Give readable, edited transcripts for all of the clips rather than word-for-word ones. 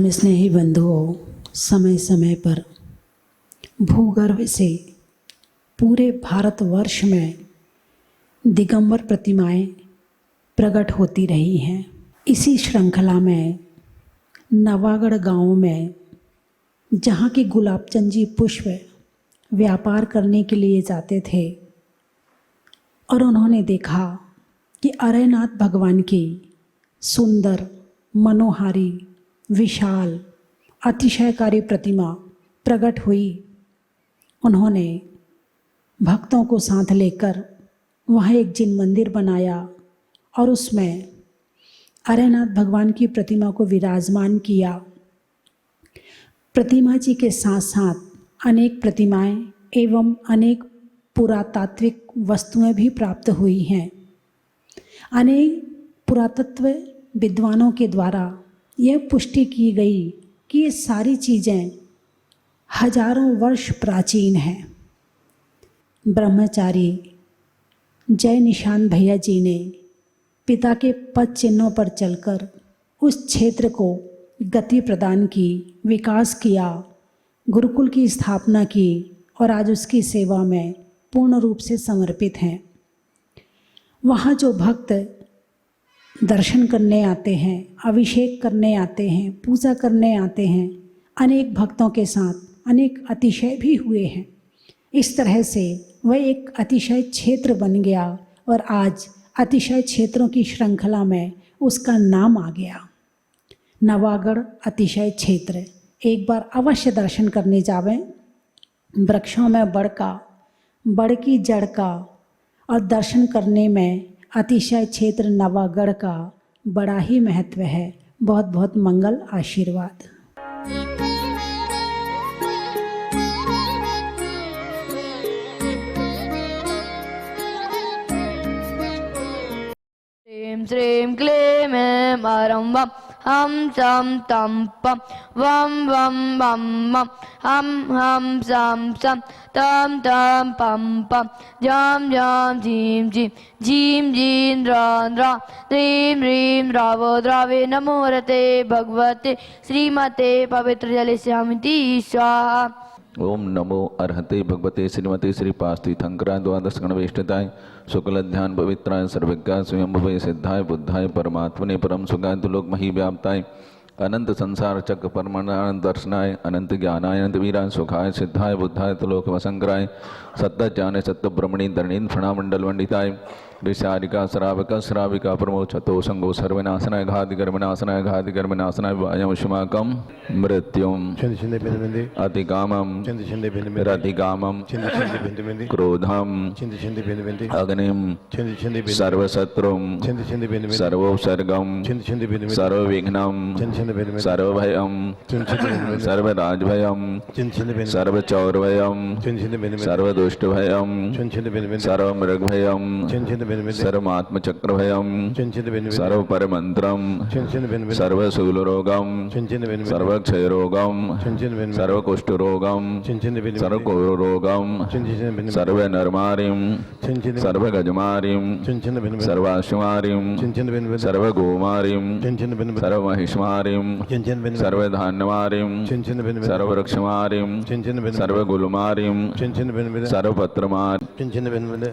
धर्म स्नेही बंधुओं, समय समय पर भूगर्भ से पूरे भारतवर्ष में दिगंबर प्रतिमाएं प्रकट होती रही हैं। इसी श्रृंखला में नवागढ़ गांव में जहाँ के गुलाबचंद जी पुष्प व्यापार करने के लिए जाते थे और उन्होंने देखा कि अरयनाथ भगवान की सुंदर, मनोहारी, विशाल, अतिशयकारी प्रतिमा प्रकट हुई। उन्होंने भक्तों को साथ लेकर वहाँ एक जिन मंदिर बनाया और उसमें अरयनाथ भगवान की प्रतिमा को विराजमान किया। प्रतिमा जी के साथ साथ अनेक प्रतिमाएं एवं अनेक पुरातात्विक वस्तुएं भी प्राप्त हुई हैं। अनेक पुरातत्व विद्वानों के द्वारा यह पुष्टि की गई कि ये सारी चीज़ें हजारों वर्ष प्राचीन हैं। ब्रह्मचारी जय निशान भैया जी ने पिता के पद चिन्हों पर चलकर उस क्षेत्र को गति प्रदान की, विकास किया, गुरुकुल की स्थापना की और आज उसकी सेवा में पूर्ण रूप से समर्पित हैं। वहाँ जो भक्त दर्शन करने आते हैं, अभिषेक करने आते हैं, पूजा करने आते हैं, अनेक भक्तों के साथ अनेक अतिशय भी हुए हैं। इस तरह से वह एक अतिशय क्षेत्र बन गया और आज अतिशय क्षेत्रों की श्रृंखला में उसका नाम आ गया, नवागढ़ अतिशय क्षेत्र। एक बार अवश्य दर्शन करने जावें। वृक्षों में बड़ की जड़ का और दर्शन करने में अतिशय क्षेत्र नवागढ़ का बड़ा ही महत्व है। बहुत बहुत मंगल आशीर्वाद। श्रीं क्लीं ऐं अरं वं हं सं तं पं वं वं वं मं हं हं सं सं तं तं पं पं जं जं झीं झीं झीं झीं रां रां ह्रीं ह्रीं रावो द्रावे नमो रते भगवते श्रीमते पवित्रजलस्यामिति स्वाहा। ओम नमो अर्हते भगवते श्रीमते श्रीपास्तीर्थंकराय द्वादश गणवेष्टिताय शुक्लध्यान पवित्राय सर्वज्ञाय स्वयंभुवे सिद्धाय बुद्धाय परमात्मने परम सुगाय दुलोक मही व्याप्ताय अनंत संसार चक्र परमानंद दर्शनाय अनंत ज्ञानाय अनंत वीराय सुखाय सिद्धाय बुद्धाय तुलोक वसंकराय सत्य ज्ञान सत्य ब्रह्मणि धरणीन फणामंडल वंडिताय ऋषारिका श्राविका श्राविका प्रमोक्षतो संगो सर्वनाशनाय घातिकर्मनाशनाय घातिकर्मनाशनाय वायम शुमाकम मृत्युम अतिकामम रतिकामम क्रोधम अग्निम सर्वशत्रुम सर्वोपसर्गम सर्वविघ्नम सर्वभयम सर्वराजभयम सर्वचौरभयम सर्वदुष्टभयम सर्वमृगभयम सर्वात्मचक्रभयम सर्वपरमंत्रम सर्वशूलरोगम सर्वक्षयरोगम सर्वकुष्ठरोगम सर्वकोरोगम सर्वनरमारिम सर्वगजमारिम सर्वाश्वमारिम सर्वगोमारिम सर्वमहिष्मारिम सर्वधान्यमारिम सर्ववृक्षमारिम सर्वगुलमारिम सर्वपत्रमार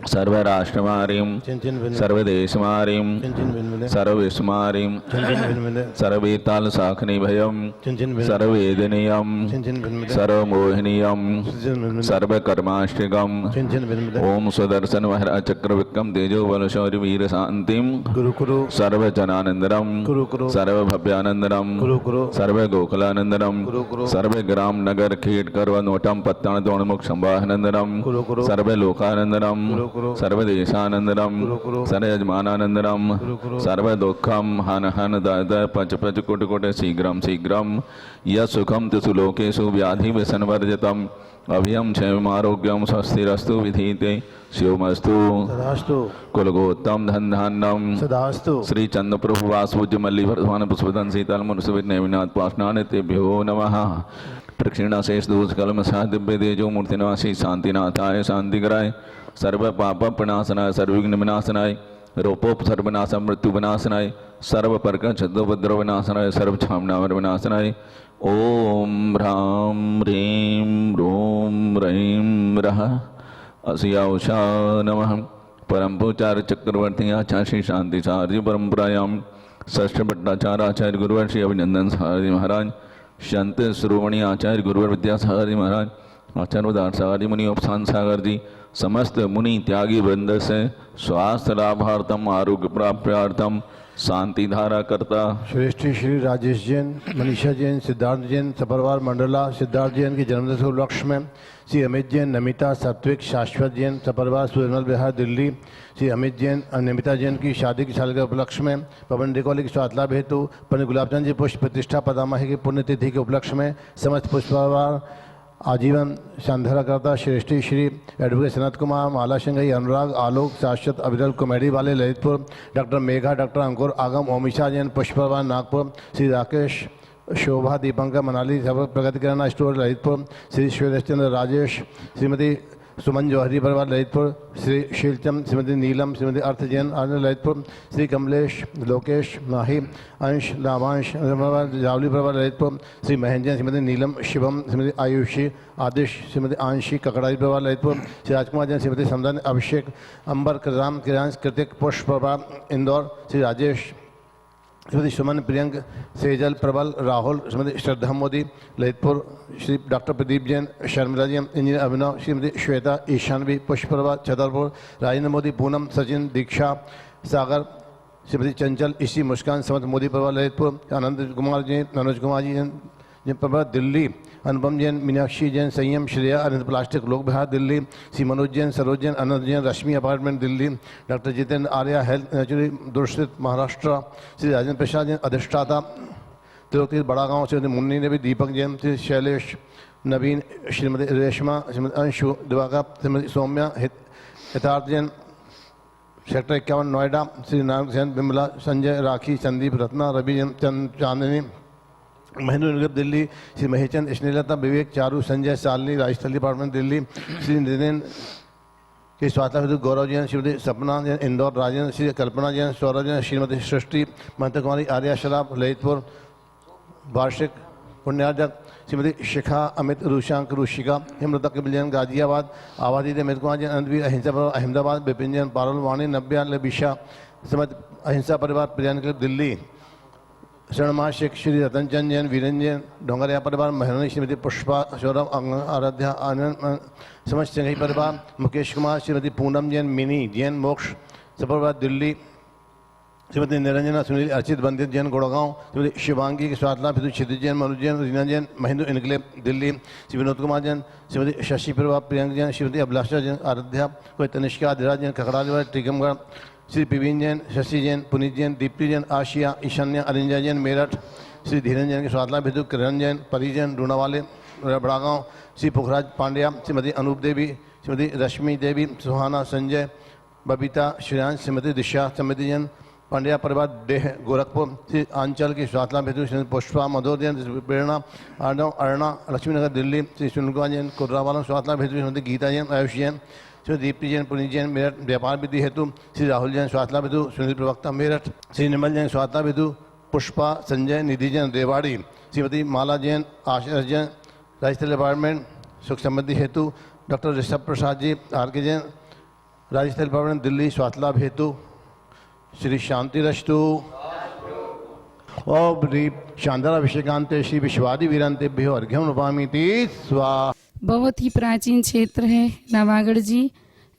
सर्वराष्ट्रमारिम सर्वदेशमारिम सर्वविस्मारिम सर्ववेताल शाखनी भयम सर्ववेदनीयम सर्वमोहनीयम सर्वकर्माष्टिकम ओम सुदर्शन महरा चक्र विक्रम तेजो बल शौर्य वीर शांतिम सर्वजनानंदरम सर्वभव्यानंदरम सर्वगोकुलानंदरम सर्वग्राम नगर खेट करव नोटम पत्तन दोणमुख संवाहनंदरम सर्वलोकानंदरम सर्वदेशानंदरम सर्वयजमानानंदरम सर्वदुःखम हन हन दद पच पच कुट कुट शीघ्रम शीघ्रम यत्सुखम तिषु लोकेषु व्याधि व्यसनवर्जितम अभयम क्षेममारोग्यम स्वस्तिरस्तु विधीते शिवमस्तु सदास्तु कुलगोत्तम धन धान्यम सदास्तु श्री चंद्र प्रभु वासुज मल्ली वर्धमान पुष्पदन शीतल मुनुसविद नैविनाथ पाषाण तेभ्यो नमः। प्रक्षिणा शेष दूष कलम सा दिव्य तेजो मूर्तिनाशी शांतिनाथाय शांतिकराय सर्व पाप प्रणाशनाय सर्वविघ्न विनाशनाय रूपोपसर्वनाशम मृत्यु विनाशनाय सर्व परकछद्रोपद्रव विनाशनाय सर्व छामनावर विनाशनाय ओम ह्रां ह्रीं ह्रूं ह्रैं रः अस्याउषा नमः। परम पूचार्य चक्रवर्ती आचार्य श्री शांतिचार्य परंपरायां षष्ठ भट्टाचार्य आचार्य गुरुवर श्री अभिनंदन सारथी महाराज, संत श्रोमणी आचार्य गुरुवर विद्यासागर महाराज, आचार्य उदारसागर मुनि उपशांत सागर जी, समस्त मुनि त्यागी वृंद से स्वास्थ्य लाभार्थम आरोग्य प्राप्त्यार्थम शांति धारा करता श्रेष्ठ श्री राजेश जैन, मनीषा जैन, सिद्धार्थ जैन, सपरिवार मंडला सिद्धार्थ जैन की जन्मदिन के उपलक्ष्य में श्री अमित जैन, नमिता, सात्विक, शाश्वत जैन, सपरिवार सुरनल बिहार दिल्ली, श्री अमित जैन और नमिता जैन की शादी की साल के उपलक्ष्य में पवन डिकोली की स्वास्थ्य लाभ हेतु पंडित गुलाबचंद जी पुष्प प्रतिष्ठा पदामाही की पुण्यतिथि के उपलक्ष्य में समस्त पुष्परिवार आजीवन शांधरा करता श्रेष्ठी श्री एडवोकेट सनत कुमार, माला सिंघई, अनुराग, आलोक, शाश्वत, अविरल, कॉमेडी वाले ललितपुर, डॉक्टर मेघा, डॉक्टर अंकुर, आगम, ओमिशा जैन, पुष्पवान नागपुर, श्री राकेश, शोभा, दीपंकर, मनाली, प्रगति किराना स्टोर ललितपुर, श्री श्वेतचंद्र राजेश, श्रीमती सुमन जौहरी परिवार ललितपुर, श्री शीलचंद, श्रीमती नीलम, श्रीमती अर्थ जैन आनंद ललितपुर, श्री कमलेश, लोकेश, माही, अंश, लाभांश जावली परिवार ललितपुर, श्री महेंद्र जैन, श्रीमती नीलम, शिवम, श्रीमती आयुषी, आदिश, श्रीमती आंशी, ककड़ाई परिवार ललितपुर, श्री राजकुमार जैन, श्रीमती समदन, अभिषेक, अंबर, कृराम, किरांश, कृतिक, पुष्प परिवार इंदौर, श्री राजेश, श्रीमती सुमन, प्रियंक, सेजल, प्रबल, राहुल, श्रीमती श्रद्धा मोदी ललितपुर, श्री डॉक्टर प्रदीप जैन, शर्मिला जैन, इंजीनियर अभिनव, श्रीमती श्वेता, ईशानवी, पुष्पप्रभा, छतरपुर, राजेंद्र मोदी, पूनम, सचिन, दीक्षा, सागर, श्रीमती चंचल, इसी, मुस्कान, समत मोदी परिवार ललितपुर, आनंद कुमार जैन, मनोज कुमार जी जैन परिवार दिल्ली, अनुपम जैन, मीनाक्षी जैन, संयम, Shreya, Anant plastic, Lok Vihar Delhi, Shri Manoj Jain, Saroj Jain, Anant Jain, Rashmi apartment Delhi, doctor Jitendra Arya, health naturally Durshit Maharashtra, Shri Rajendra Prasad Jain, अधिष्ठाता त्रिलोकी बड़ा गाँव, श्रीमती मुन्नी देवी, दीपक जैन, श्री शैलेश, नवीन, श्रीमती रेशमा, श्रीमती अंशु दिवाकर, श्रीमती सौम्या, हितार्थ जैन, सेक्टर 51 नोएडा, श्री नारायण जैन, बिमला, संजय, राखी, संदीप, रत्ना, रवि जैन, चांदनी, महेंद्र नगर दिल्ली, श्री महेशचंद, स्नेहलता, विवेक, चारू, संजय, शालिनी, राजस्थल डिपार्टमेंट दिल्ली, श्री नितिन के स्वास्थ्य हेतु गौरव जैन, श्रीमती सपना जैन, इंदौर, राजेंद्र, श्री कल्पना जैन, सौरभ जैन, श्रीमती सृष्टि, महंत कुमारी, आर्या शराब, ललितपुर, वार्षिक पुण्यार्जक, श्रीमती शिखा, अमित, रूशांक, रुशिका, हेमलता कपिल जैन, गाजियाबाद, आबादी अमित कुमार जैन, अनंतवीर, अहिंसा परिवार अहमदाबाद, विपिन जैन, पारुल, वाणी, नब्या, लबिशा, समेत अहिंसा परिवार प्रियन क्लब दिल्ली, शरणमा शेख, श्री रतनचंद जैन, वीरेंद्र जैन, डोंगरिया परिवार, महरणी, श्रीमती पुष्पा, सौरभ, आराध्या, आनंद, समस्त सिंघई परिवार, मुकेश कुमार, श्रीमती पूनम जैन, मिनी जैन, मोक्ष सपरिवार दिल्ली, श्रीमती निरंजना, सुनील, अर्चित, बंदित जैन, गुड़गांव, श्रीमती शिवांगी की स्वास्थ्य लाभ हेतु क्षितिज जैन, मनुज जैन, रीना जैन, महेंद्र इनकलेब दिल्ली, श्री विनोद कुमार जैन, श्रीमती शशि परिवार, प्रियंक जैन, श्रीमती अभिलाषा जैन, आराध्या, कोई तनिष्का, अधिराज जैन, खखड़ा, टीकमगढ़, श्री पिवीन जैन, शशि जैन, पुनीत जैन, दीप्ति जैन, आशिया, ईशान्या, अरिंजा जैन, मेरठ, श्री धीरन जैन के स्वास्थ्य लाभ हेतु किरण जैन, परी जैन, डूनावाले, बड़ागांव, श्री पुखराज पांड्या, श्रीमती अनूप देवी, श्रीमती रश्मि देवी, सुहाना, संजय, बबीता, श्रेयांश, श्रीमती दिशा, समिति जैन, पांड्या परिवार देह गोरखपुर, श्री आंचल की स्वास्थ्य लाभ हेतु श्रीमती पुष्पा, मधुर जैन, प्रेरणा, आर्णव, अरुणा, लक्ष्मीनगर दिल्ली, श्री सुनील कुमार जैन, कुर्रावाला स्वास्थ्य लाभ हेतु श्रीमती गीता जैन, आयुष जैन, श्री दीप्ति जैन, पुनीत जैन, मेरठ, व्यापार विधि हेतु श्री राहुल जैन, स्वास्थ्य लाभ हेतु सुनील प्रवक्ता मेरठ, श्री निर्मल जैन, स्वास्थ्य लाभ हेतु पुष्पा, संजय, निधि जैन, रेवाड़ी, श्रीमती माला जैन, आशीष जैन, राजस्थल डिपार्टमेंट, सुख समृद्धि हेतु doctor Rishabh Prasad ji, R K Jain, राजस्थल डिपार्टमेंट दिल्ली, स्वास्थ्य लाभ हेतु श्री शांति रस्तु ओम रीप शानदार अभिषेकांते श्री विश्वादि वीरांतेभ्यो अर्घ्यम नमामिति स्वाहा। बहुत ही प्राचीन क्षेत्र है नवागढ़ जी।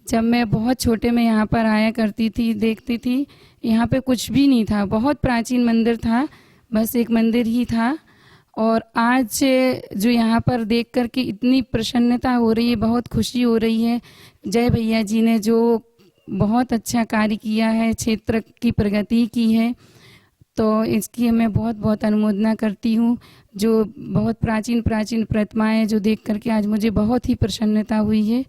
जब मैं बहुत छोटे में यहाँ पर आया करती थी, देखती थी, यहाँ पे कुछ भी नहीं था, बहुत प्राचीन मंदिर था, बस एक मंदिर ही था। और आज जो यहाँ पर देख कर के इतनी प्रसन्नता हो रही है, बहुत खुशी हो रही है। जय भैया जी ने जो बहुत अच्छा कार्य किया है, क्षेत्र की प्रगति की है, तो इसकी मैं बहुत बहुत अनुमोदना करती हूँ। जो बहुत प्राचीन प्रतिमाएं जो देख करके आज मुझे बहुत ही प्रसन्नता हुई है।